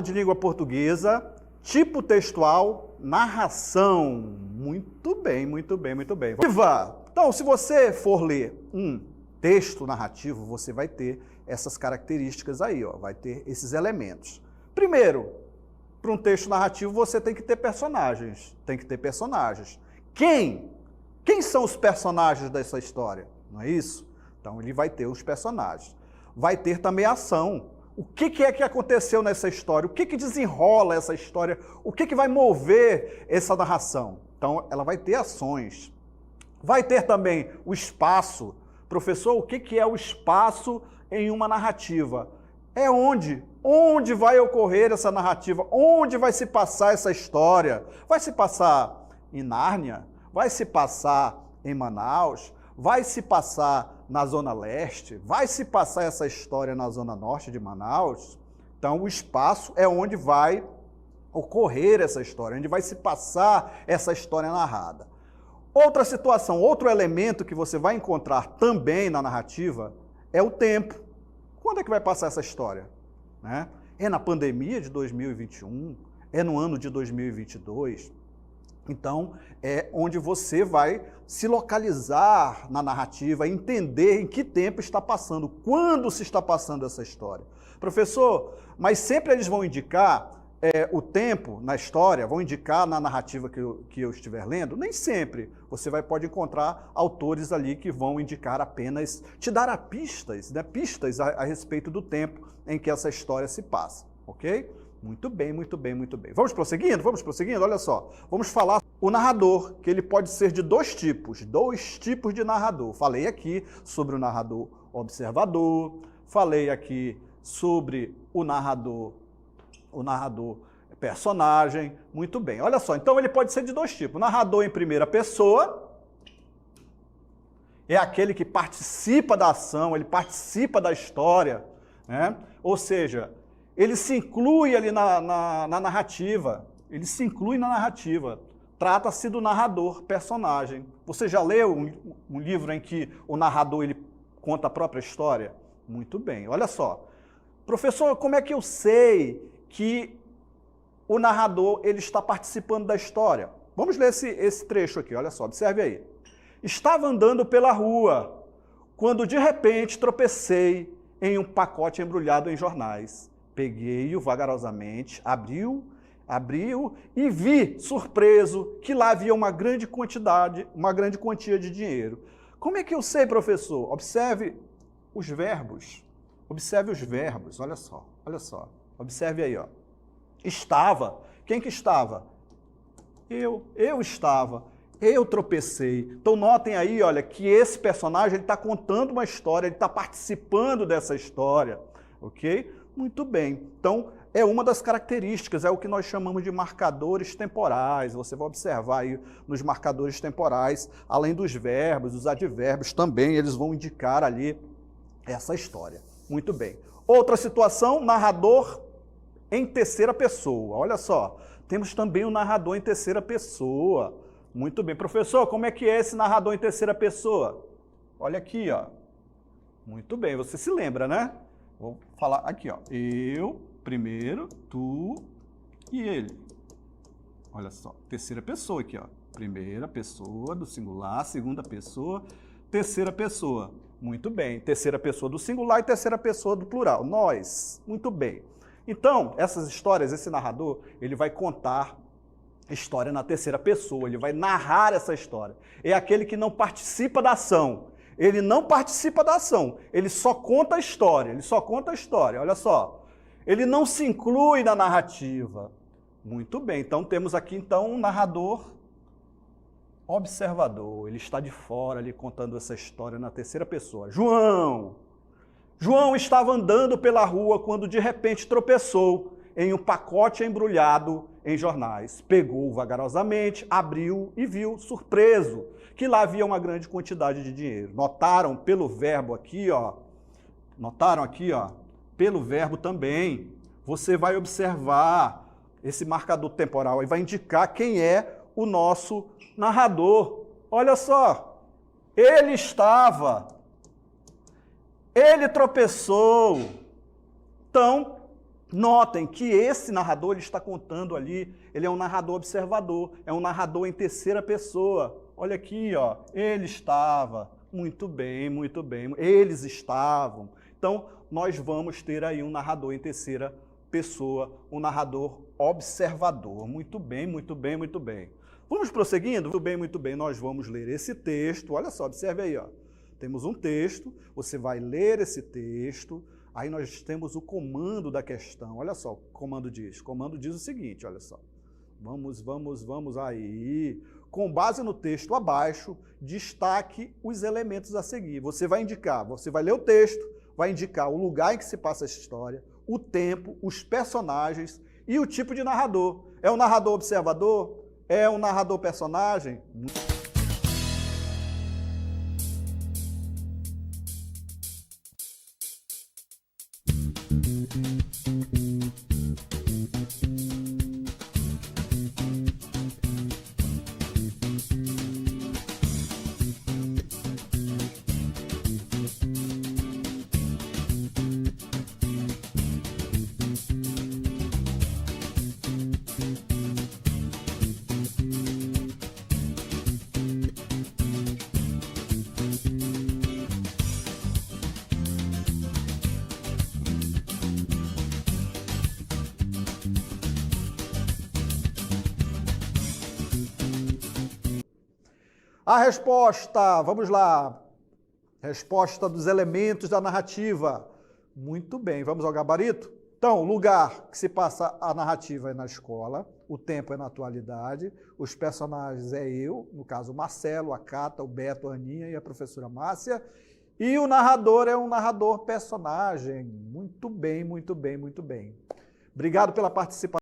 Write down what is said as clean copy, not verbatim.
De língua portuguesa, tipo textual, narração. Muito bem, muito bem, muito bem. Então, se você for ler um texto narrativo, você vai ter essas características aí, ó, vai ter esses elementos. Primeiro, para um texto narrativo, você tem que ter personagens. Tem que ter personagens. Quem são os personagens dessa história? Não é isso? Então, ele vai ter os personagens. Vai ter também ação. O que é que aconteceu nessa história? O que desenrola essa história? O que vai mover essa narração? Então, ela vai ter ações. Vai ter também o espaço. Professor, o que é o espaço em uma narrativa? É onde vai ocorrer essa narrativa? Onde vai se passar essa história? Vai se passar em Nárnia? Vai se passar em Manaus? Vai se passar na Zona Leste? Vai se passar essa história na Zona Norte de Manaus? Então, o espaço é onde vai ocorrer essa história, onde vai se passar essa história narrada. Outra situação, outro elemento que você vai encontrar também na narrativa é o tempo. Quando é que vai passar essa história? Né? É na pandemia de 2021? É no ano de 2022? Então, é onde você vai se localizar na narrativa, entender em que tempo está passando, quando se está passando essa história. Professor, mas sempre eles vão indicar o tempo na história, vão indicar na narrativa que eu estiver lendo? Nem sempre. Você pode encontrar autores ali que vão indicar apenas, te dar pistas, né, pistas a respeito do tempo em que essa história se passa, ok? Muito bem, muito bem, muito bem. Vamos prosseguindo? Vamos prosseguindo? Olha só, vamos falar o narrador, que ele pode ser de dois tipos de narrador. Falei aqui sobre o narrador observador, falei aqui sobre o narrador personagem. Muito bem, olha só, então ele pode ser de dois tipos. Narrador em primeira pessoa é aquele que participa da ação, ele participa da história, né? Ou seja, ele se inclui ali na narrativa, ele se inclui na narrativa. Trata-se do narrador, personagem. Você já leu um livro em que o narrador ele conta a própria história? Muito bem, olha só. Professor, como é que eu sei que o narrador ele está participando da história? Vamos ler esse trecho aqui, olha só, observe aí. Estava andando pela rua, quando de repente tropecei em um pacote embrulhado em jornais. Peguei-o vagarosamente, abriu e vi, surpreso, que lá havia uma grande quantia de dinheiro. Como é que eu sei, professor? Observe os verbos. Observe os verbos, olha só. Observe aí, ó. Estava. Quem que estava? Eu estava. Eu tropecei. Então notem aí, olha, que esse personagem está contando uma história, ele está participando dessa história, ok? Muito bem. Então, é uma das características, é o que nós chamamos de marcadores temporais. Você vai observar aí nos marcadores temporais, além dos verbos, os advérbios também, eles vão indicar ali essa história. Muito bem. Outra situação, narrador em terceira pessoa. Olha só, temos também o narrador em terceira pessoa. Muito bem. Professor, como é que é esse narrador em terceira pessoa? Olha aqui, ó. Muito bem, você se lembra, né? Vou falar aqui, ó. Eu, primeiro, tu e ele. Olha só, terceira pessoa aqui, ó. Primeira pessoa do singular, segunda pessoa, terceira pessoa. Muito bem. Terceira pessoa do singular e terceira pessoa do plural. Nós. Muito bem. Então, essas histórias, esse narrador, ele vai contar história na terceira pessoa, ele vai narrar essa história. É aquele que não participa da ação. Ele não participa da ação, ele só conta a história, olha só. Ele não se inclui na narrativa. Muito bem, então temos aqui então um narrador observador, ele está de fora ali contando essa história na terceira pessoa. João estava andando pela rua quando de repente tropeçou em um pacote embrulhado em jornais. Pegou vagarosamente, abriu e viu, surpreso, que lá havia uma grande quantidade de dinheiro. Notaram pelo verbo aqui, ó? Notaram aqui, ó? Pelo verbo também. Você vai observar esse marcador temporal e vai indicar quem é o nosso narrador. Olha só, ele estava, ele tropeçou. Então, Notem que esse narrador, ele está contando ali, ele é um narrador observador, é um narrador em terceira pessoa. Olha aqui, ó, ele estava, muito bem, eles estavam. Então, nós vamos ter aí um narrador em terceira pessoa, um narrador observador. Muito bem. Vamos prosseguindo? Muito bem, nós vamos ler esse texto. Olha só, observe aí, ó. Temos um texto, você vai ler esse texto, aí nós temos o comando da questão. Olha só, o comando diz o seguinte, olha só. Vamos aí. Com base no texto abaixo, destaque os elementos a seguir. Você vai ler o texto, vai indicar o lugar em que se passa essa história, o tempo, os personagens e o tipo de narrador. É um narrador observador? É um narrador personagem? A resposta, vamos lá. Resposta dos elementos da narrativa. Muito bem, vamos ao gabarito? Então, o lugar que se passa a narrativa é na escola, o tempo é na atualidade, os personagens é eu, no caso o Marcelo, a Cata, o Beto, a Aninha e a professora Márcia, e o narrador é um narrador personagem. Muito bem. Obrigado pela participação.